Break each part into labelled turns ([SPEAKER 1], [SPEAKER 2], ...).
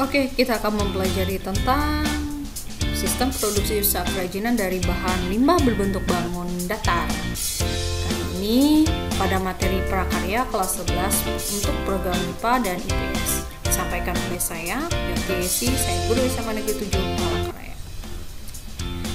[SPEAKER 1] Oke, kita akan mempelajari tentang sistem produksi usaha kerajinan dari bahan limbah berbentuk bangun datar. Kali ini pada materi prakarya kelas 11 untuk program MIPA dan IPS. Disampaikan oleh saya, Yoti, saya guru SMA Negeri 7 Palangkaraya.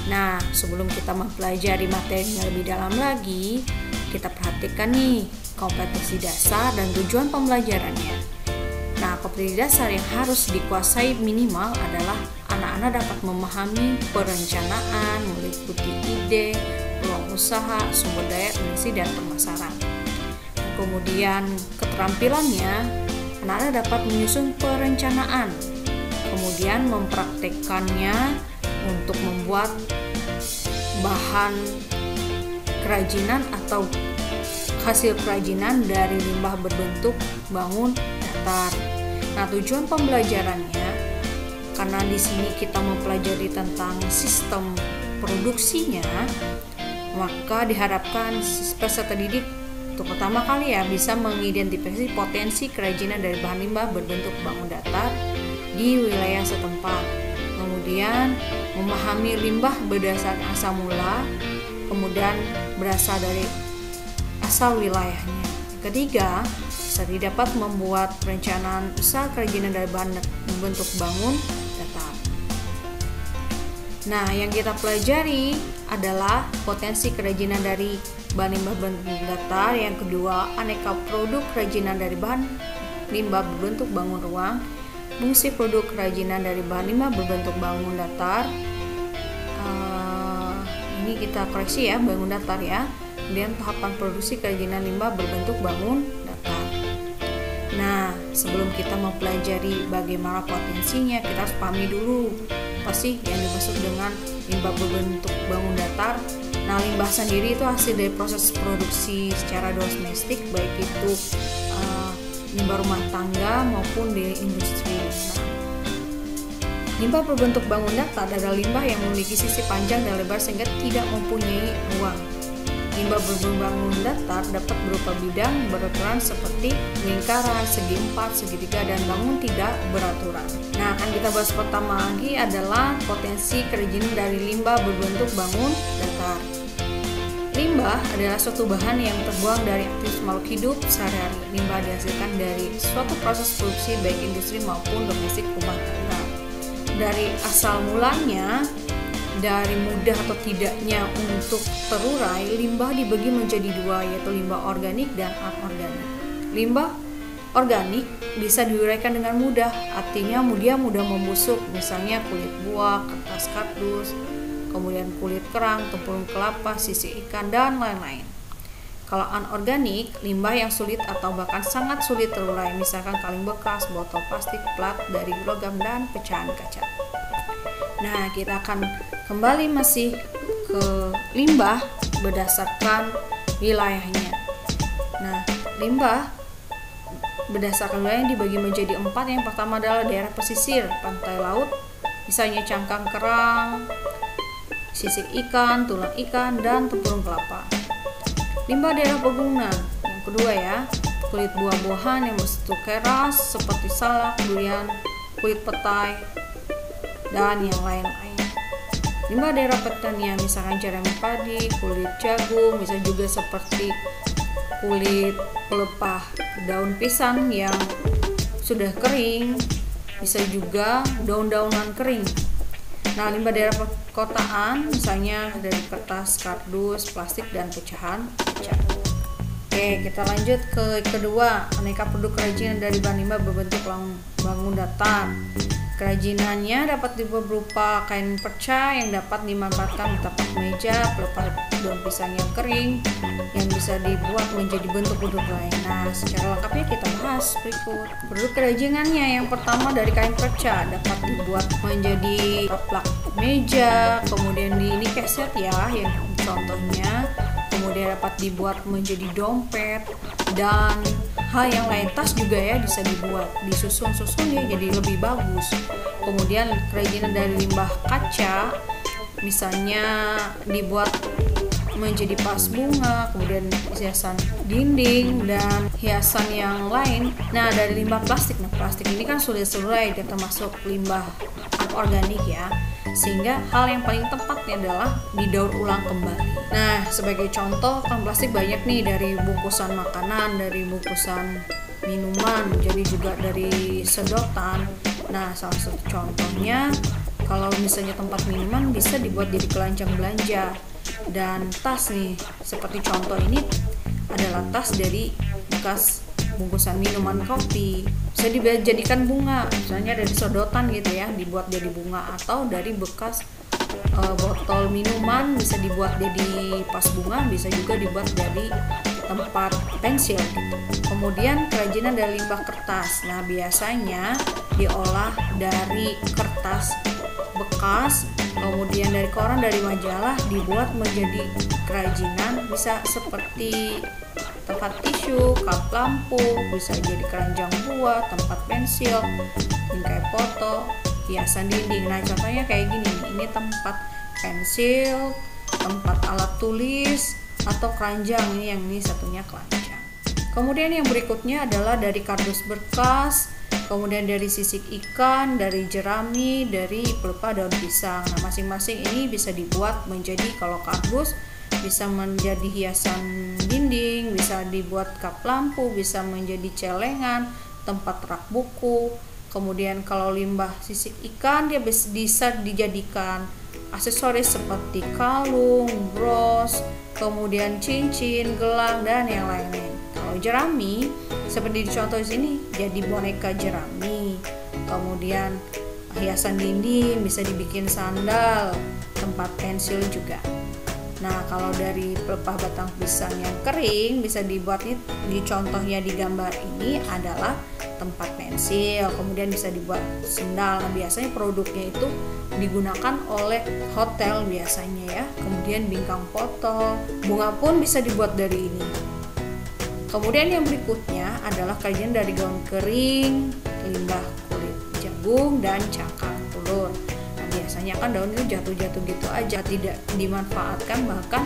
[SPEAKER 1] Nah, sebelum kita mempelajari materinya lebih dalam lagi, kita perhatikan nih kompetensi dasar dan tujuan pembelajarannya. Nah, kompetensi dasar yang harus dikuasai minimal adalah anak-anak dapat memahami perencanaan, meliputi ide, peluang usaha, sumber daya, misi, dan pemasaran. Kemudian keterampilannya, anak-anak dapat menyusun perencanaan, kemudian mempraktekkannya untuk membuat bahan kerajinan atau hasil kerajinan dari limbah berbentuk bangun datar. Nah, tujuan pembelajarannya karena di sini kita mempelajari tentang sistem produksinya, maka diharapkan peserta didik untuk pertama kali bisa mengidentifikasi potensi kerajinan dari bahan limbah berbentuk bangun datar di wilayah setempat. Kemudian memahami limbah berdasarkan asal mula, kemudian berasal dari asal wilayahnya. Ketiga, saya dapat membuat perencanaan usaha kerajinan dari bahan bentuk bangun datar. Nah, yang kita pelajari adalah potensi kerajinan dari bahan limbah berbentuk datar. Yang kedua, aneka produk kerajinan dari bahan limbah berbentuk bangun ruang. Fungsi produk kerajinan dari bahan limbah berbentuk bangun datar. Ini kita koreksi ya, bangun datar ya. Kemudian tahapan produksi kerajinan limbah berbentuk bangun datar. Nah, sebelum kita mempelajari bagaimana potensinya, kita harus pahami dulu apa sih yang dimaksud dengan limbah berbentuk bangun datar. Nah, limbah sendiri itu hasil dari proses produksi secara domestik, baik itu limbah rumah tangga maupun di industri. Nah, limbah berbentuk bangun datar adalah limbah yang memiliki sisi panjang dan lebar sehingga tidak mempunyai ruang. Limbah berbentuk bangun datar dapat berupa bidang berukuran seperti lingkaran, segi empat, segitiga, dan bangun tidak beraturan. Nah, akan kita bahas pertama lagi adalah potensi kerajinan dari limbah berbentuk bangun datar. Limbah adalah suatu bahan yang terbuang dari aktivitas makhluk hidup sehari-hari. Limbah dihasilkan dari suatu proses produksi baik industri maupun domestik rumah tangga. Dari asal mulanya, dari mudah atau tidaknya untuk terurai, limbah dibagi menjadi dua, yaitu limbah organik dan anorganik. Limbah organik bisa diuraikan dengan mudah, artinya dia mudah membusuk, misalnya kulit buah, kertas kardus, kemudian kulit kerang, tempurung kelapa, sisik ikan, dan lain-lain. Kalau anorganik, limbah yang sulit atau bahkan sangat sulit terurai, misalkan kaleng bekas, botol plastik, plat dari logam, dan pecahan kaca. Nah, kita akan kembali masih ke limbah berdasarkan wilayahnya. Nah, limbah berdasarkan wilayah dibagi menjadi 4. Yang pertama adalah daerah pesisir, pantai laut, misalnya cangkang kerang, sisik ikan, tulang ikan, dan tempurung kelapa. Limbah daerah pegunungan, yang kedua ya, kulit buah-buahan yang berstruktur keras seperti salak, durian, kulit petai, dan yang lain-lain. Limbah daerah pertanian, misalkan jerami padi, kulit jagung, bisa juga seperti kulit pelepah daun pisang yang sudah kering, bisa juga daun-daunan kering. Nah, limbah daerah perkotaan, misalnya dari kertas, kardus, plastik, dan pecahan kaca. Oke, kita lanjut ke kedua, aneka produk kerajinan dari bahan limbah berbentuk bangun datar. Kerajinannya dapat dibuat berupa kain perca yang dapat dimanfaatkan di tempat meja, pelepah daun pisang yang kering yang bisa dibuat menjadi bentuk-bentuk lain. Nah, secara lengkapnya kita bahas berikut. Produk kerajinannya yang pertama dari kain perca dapat dibuat menjadi taplak meja, kemudian ini kayak set ya, yang contohnya. Kemudian dapat dibuat menjadi dompet dan hal yang lain, tas juga ya bisa dibuat, disusun-susun ya jadi lebih bagus. Kemudian kerajinan dari limbah kaca, misalnya dibuat menjadi vas bunga, kemudian hiasan dinding dan hiasan yang lain. Nah, dari limbah plastik. Nah, plastik ini kan sudah serai dan termasuk limbah organik ya. Sehingga hal yang paling tepatnya adalah didaur ulang kembali. Nah, sebagai contoh kan plastik banyak nih, dari bungkusan makanan, dari bungkusan minuman, jadi juga dari sedotan. Nah, salah satu contohnya kalau misalnya tempat minuman bisa dibuat jadi keranjang belanja. Dan tas nih, seperti contoh ini adalah tas dari bekas bungkusan minuman kopi, bisa dijadikan bunga, misalnya dari sedotan gitu ya, dibuat jadi bunga, atau dari bekas botol minuman bisa dibuat jadi vas bunga, bisa juga dibuat jadi tempat pensil gitu. Kemudian kerajinan dari limbah kertas. Nah, biasanya diolah dari kertas bekas, kemudian dari koran, dari majalah, dibuat menjadi kerajinan, bisa seperti tempat tisu, kap lampu, bisa jadi keranjang buah, tempat pensil, bingkai foto, hiasan dinding. Nah, contohnya kayak gini nih, ini tempat pensil, tempat alat tulis, atau keranjang. Ini satunya keranjang. Kemudian yang berikutnya adalah dari kardus bekas, kemudian dari sisik ikan, dari jerami, dari pelepah daun pisang. Nah, masing-masing ini bisa dibuat menjadi, kalau kardus bisa menjadi hiasan dinding, bisa dibuat kap lampu, bisa menjadi celengan, tempat rak buku. Kemudian kalau limbah sisik ikan, dia bisa dijadikan aksesoris seperti kalung, bros, kemudian cincin, gelang, dan yang lain-lain. Kalau jerami, seperti di contoh di sini, jadi boneka jerami. Kemudian hiasan dinding bisa dibikin sandal, tempat pensil juga. Nah, kalau dari pelepah batang pisang yang kering bisa dibuat nih, di contohnya di gambar ini adalah tempat pensil, kemudian bisa dibuat sendal. Nah, biasanya produknya itu digunakan oleh hotel biasanya ya. Kemudian bingkang foto, bunga pun bisa dibuat dari ini. Kemudian yang berikutnya adalah kerajinan dari gaun kering, limbah kulit jagung, dan cangkang telur. Nah, biasanya kan daun itu jatuh-jatuh gitu aja, tidak dimanfaatkan, bahkan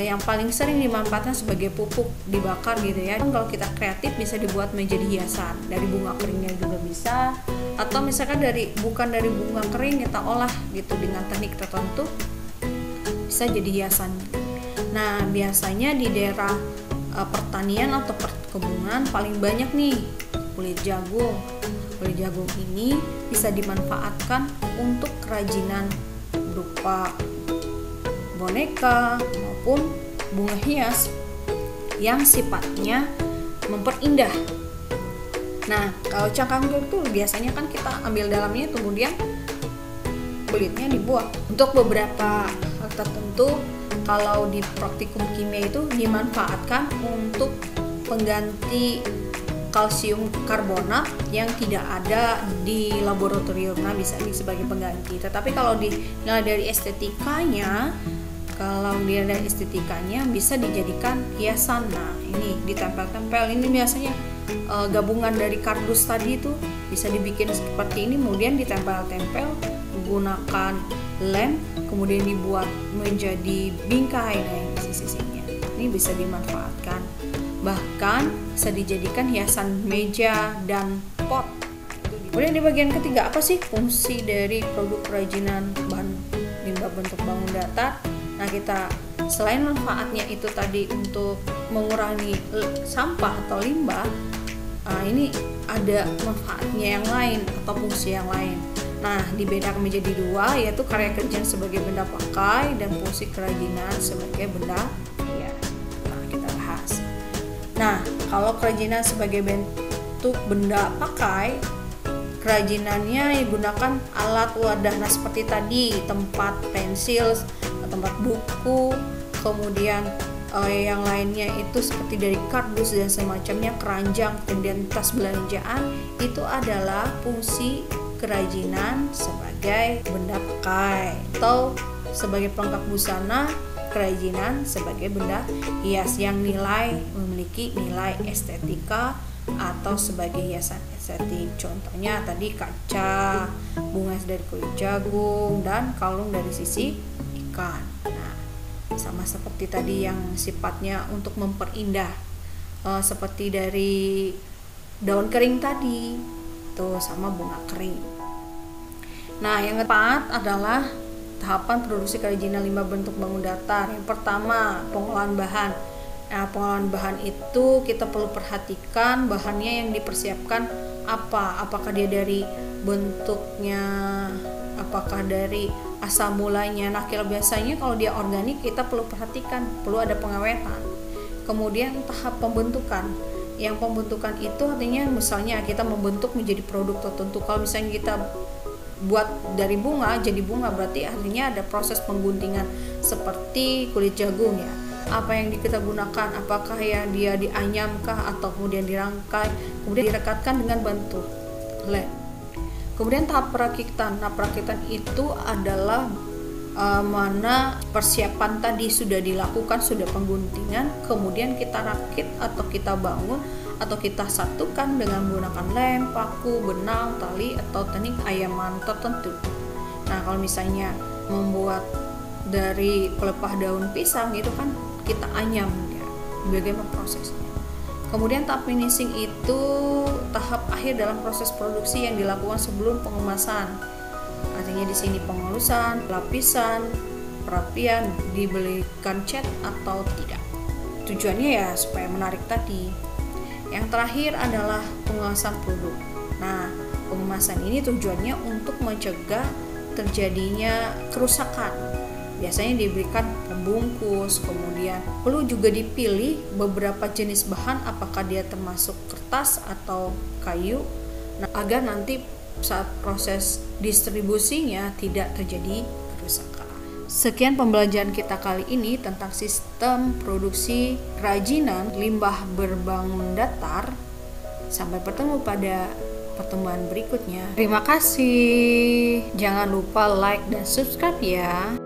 [SPEAKER 1] yang paling sering dimanfaatkan sebagai pupuk, dibakar gitu ya. Kalau kita kreatif bisa dibuat menjadi hiasan, dari bunga keringnya juga bisa, atau misalkan bukan dari bunga kering kita olah gitu dengan teknik tertentu, bisa jadi hiasan. Nah, biasanya di daerah pertanian atau perkebunan paling banyak nih kulit jagung. Kulit jagung ini bisa dimanfaatkan untuk kerajinan berupa boneka maupun bunga hias yang sifatnya memperindah. Nah, kalau cangkang telur itu biasanya kan kita ambil dalamnya, kemudian kulitnya dibuang. Untuk beberapa hal tertentu, kalau di praktikum kimia itu dimanfaatkan untuk pengganti kalsium karbonat yang tidak ada di laboratorium. Nah, bisa sebagai pengganti. Tetapi kalau nilai dari estetikanya, bisa dijadikan hiasan. Nah, ini ditempel-tempel. Ini biasanya gabungan dari kardus tadi itu bisa dibikin seperti ini, kemudian ditempel-tempel menggunakan lem, kemudian dibuat menjadi bingkai. Nah, yang sisi-sisinya ini bisa dimanfaatkan, bahkan bisa dijadikan hiasan meja dan pot. Kemudian di bagian ketiga, apa sih fungsi dari produk kerajinan bahan limbah bentuk bangun datar? Nah, kita selain manfaatnya itu tadi untuk mengurangi sampah atau limbah, ini ada manfaatnya yang lain atau fungsi yang lain. Nah, dibedakan menjadi dua, yaitu karya kerjaan sebagai benda pakai dan fungsi kerajinan sebagai benda hias. Nah, kita bahas. Nah, kalau kerajinan sebagai bentuk benda pakai, kerajinannya digunakan alat wadah. Nah, seperti tadi tempat pensil, tempat buku, kemudian yang lainnya itu seperti dari kardus dan semacamnya, keranjang, kemudian tas belanjaan, itu adalah fungsi kerajinan sebagai benda pakai, atau sebagai pelengkap busana, kerajinan sebagai benda hias yang memiliki nilai estetika atau sebagai hiasan estetik. Contohnya tadi kaca, bunga dari kulit jagung, dan kalung dari sisik ikan. Nah, sama seperti tadi yang sifatnya untuk memperindah, seperti dari daun kering tadi tuh sama bunga kering. Nah, yang keempat adalah tahapan produksi kerajinan limbah bentuk bangun datar. Yang pertama, pengolahan bahan. Nah, pengolahan bahan itu kita perlu perhatikan bahannya yang dipersiapkan apa, apakah dia dari bentuknya, apakah dari asal mulanya. Nah, biasanya kalau dia organik kita perlu perhatikan, perlu ada pengawetan. Kemudian tahap pembentukan. Yang pembentukan itu artinya misalnya kita membentuk menjadi produk tertentu. Kalau misalnya kita buat dari bunga jadi bunga, berarti artinya ada proses pengguntingan seperti kulit jagung ya. Apa yang kita gunakan, apakah ya dia dianyamkah atau kemudian dirangkai, kemudian direkatkan dengan bentuk lem. Kemudian tahap perakitan. Nah, perakitan itu adalah mana persiapan tadi sudah dilakukan, sudah pengguntingan, kemudian kita rakit atau kita bangun atau kita satukan dengan menggunakan lem, paku, benang, tali atau teknik ayaman tertentu. Nah, kalau misalnya membuat dari pelepah daun pisang itu kan kita anyam ya, bagaimana prosesnya. Kemudian tahap finishing itu tahap akhir dalam proses produksi yang dilakukan sebelum pengemasan. Artinya di sini pengelusan, lapisan, perapian, diberikan cat atau tidak. Tujuannya ya supaya menarik tadi. Yang terakhir adalah pengemasan produk. Nah, pengemasan ini tujuannya untuk mencegah terjadinya kerusakan. Biasanya diberikan pembungkus, kemudian perlu juga dipilih beberapa jenis bahan, apakah dia termasuk kertas atau kayu, nah, agar nanti saat proses distribusinya tidak terjadi kerusakan. Sekian pembelajaran kita kali ini tentang sistem produksi kerajinan limbah berbangun datar. Sampai bertemu pada pertemuan berikutnya. Terima kasih. Jangan lupa like dan subscribe ya.